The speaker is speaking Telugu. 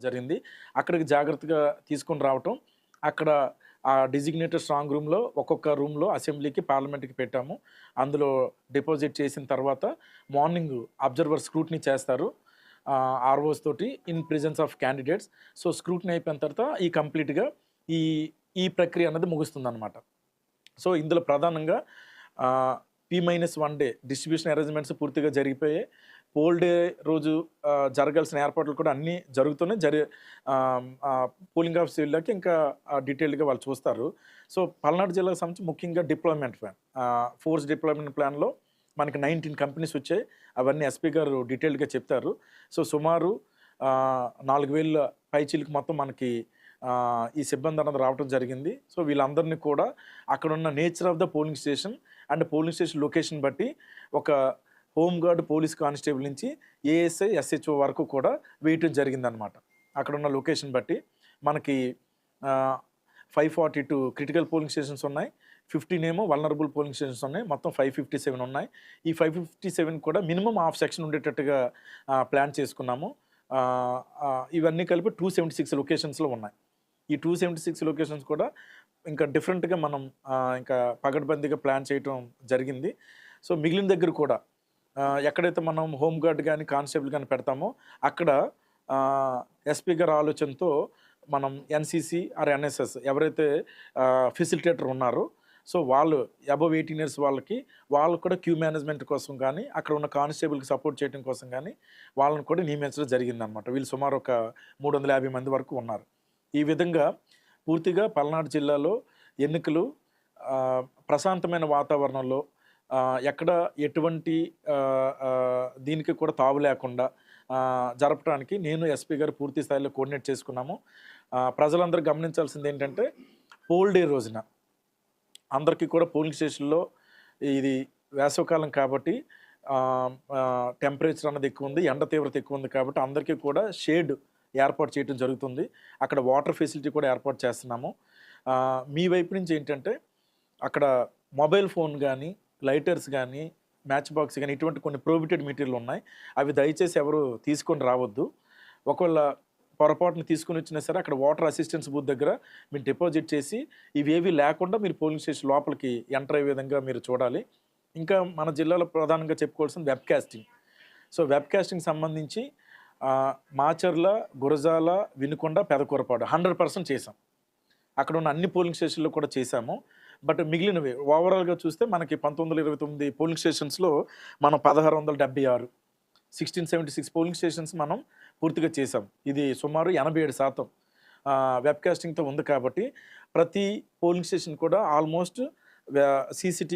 జరిగింది. అక్కడికి జాగ్రత్తగా తీసుకొని రావటం, అక్కడ ఆ డిజిగ్నేటెడ్ స్ట్రాంగ్ రూమ్‌లో ఒక్కొక్క రూమ్‌లో అసెంబ్లీకి, పార్లమెంట్‌కి పెట్టాము. అందులో డిపాజిట్ చేసిన తర్వాత మార్నింగ్ అబ్జర్వర్ స్క్రూటినీ చేస్తారు. ఆర్ఓస్ తోటి in presence of candidates. So, scrutiny అయిపోయిన తర్వాత కంప్లీట్‌గా ఈ ఈ ప్రక్రియ అన్నది ముగుస్తుందనమాట. సో, ఇందులో ప్రధానంగా P-1 డే డిస్ట్రిబ్యూషన్ అరేంజ్‌మెంట్స్ పూర్తిగా జరిగిపోయాయి. పోల్ డే రోజు జరగాల్సిన ఏర్పాట్లు కూడా అన్నీ జరుగుతున్నాయి. పోలింగ్ ఆఫీస్ వెళ్ళాక ఇంకా డీటెయిల్డ్‌గా వాళ్ళు చూస్తారు. సో, పల్నాడు జిల్లాకు సంబంధించి ముఖ్యంగా డిప్లాయ్‌మెంట్ ప్లాన్, ఫోర్స్ డిప్లాయ్‌మెంట్ ప్లాన్‌లో మనకి 19 కంపెనీస్ వచ్చాయి. అవన్నీ ఎస్పీ గారు డీటెయిల్డ్‌గా చెప్తారు. సో, సుమారు 4000 పైచీలకు మొత్తం మనకి ఈ సిబ్బంది అన్నది రావడం జరిగింది. సో, వీళ్ళందరినీ కూడా అక్కడున్న nature of the polling station and polling station location బట్టి ఒక హోమ్ గార్డ్, పోలీస్ కానిస్టేబుల్ నుంచి ఏఎస్ఐ, ఎస్హెచ్ఓ వరకు కూడా వేయటం జరిగిందనమాట. అక్కడున్న లొకేషన్ బట్టి మనకి 542 క్రిటికల్ పోలింగ్ స్టేషన్స్ ఉన్నాయి. 15 ఏమో వల్నరబుల్ పోలింగ్ స్టేషన్స్ ఉన్నాయి. మొత్తం 557 ఉన్నాయి. ఈ 557 కూడా మినిమమ్ హాఫ్ సెక్షన్ ఉండేటట్టుగా ప్లాన్ చేసుకున్నాము. ఇవన్నీ కలిపి 276 లొకేషన్స్‌లో ఉన్నాయి. ఈ 276 లొకేషన్స్ కూడా ఇంకా డిఫరెంట్‌గా మనం ఇంకా పకడ్బందీగా ప్లాన్ చేయటం జరిగింది. సో, మిగిలిన దగ్గర కూడా ఎక్కడైతే మనం హోమ్ గార్డ్ గానీ, కానిస్టేబుల్ గానీ పెడతామో అక్కడ ఎస్పీ గారి ఆలోచనతో మనం ఎన్‌సీసీ ఆర్ ఎన్ఎస్ఎస్ ఎవరైతే ఫెసిలిటేటర్ ఉన్నారో, సో, వాళ్ళు అబోవ్ 18 ఇయర్స్ వాళ్ళకి కూడా క్యూ మేనేజ్మెంట్ కోసం కానీ, అక్కడ ఉన్న కానిస్టేబుల్‌కి సపోర్ట్ చేయడం కోసం కానీ వాళ్ళని కూడా నియమించడం జరిగిందనమాట. వీళ్ళు సుమారు ఒక 350 మంది వరకు ఉన్నారు. ఈ విధంగా పూర్తిగా పల్నాడు జిల్లాలో ఎన్నికలు ప్రశాంతమైన వాతావరణంలో ఎక్కడ ఎటువంటి దీనికి కూడా తావు లేకుండా జరపడానికి నేను ఎస్పీ గారు పూర్తి స్థాయిలో కోఆర్డినేట్ చేసుకున్నాము. ప్రజలందరూ గమనించాల్సింది ఏంటంటే, పోల్ డే రోజున అందరికీ కూడా పోలింగ్ స్టేషన్‌లో ఇది వేసవికాలం కాబట్టి టెంపరేచర్ అన్నది ఎక్కువ ఉంది, ఎండ తీవ్రత ఎక్కువ ఉంది కాబట్టి అందరికీ కూడా షేడ్ ఏర్పాటు చేయడం జరుగుతుంది. అక్కడ వాటర్ ఫెసిలిటీ కూడా ఏర్పాటు చేస్తున్నాము. మీ వైపు నుంచి ఏంటంటే, అక్కడ మొబైల్ ఫోన్ కానీ, లైటర్స్ కానీ, మ్యాచ్ బాక్స్ కానీ ఇటువంటి కొన్ని ప్రోహిబిటెడ్ మెటీరియల్ ఉన్నాయి. అవి దయచేసి ఎవరు తీసుకొని రావద్దు. ఒకవేళ పొరపాటున తీసుకొని వచ్చినా సరే అక్కడ వాటర్ అసిస్టెన్స్ బూత్ దగ్గర మీరు డిపాజిట్ చేసి ఇవేవి లేకుండా మీరు పోలింగ్ స్టేషన్ లోపలికి ఎంటర్ అయ్యే విధంగా మీరు చూడాలి. ఇంకా మన జిల్లాలో ప్రధానంగా చెప్పుకోవాల్సిన web casting. So, web casting సంబంధించి మాచర్ల, గురజాల, వినుకొండ, పెదకూరపాడు 100% చేసాం. అక్కడ ఉన్న అన్ని పోలింగ్ స్టేషన్‌లో కూడా చేశాము. బట్ మిగిలినవి ఓవరాల్‌గా చూస్తే మనకి 1929 పోలింగ్ స్టేషన్స్‌లో మనం 1676 1676 పోలింగ్ స్టేషన్స్ మనం పూర్తిగా చేసాం. ఇది సుమారు 87% వెబ్ కాస్టింగ్‌తో ఉంది కాబట్టి ప్రతి పోలింగ్ స్టేషన్ కూడా ఆల్మోస్ట్ సీసీటీవీ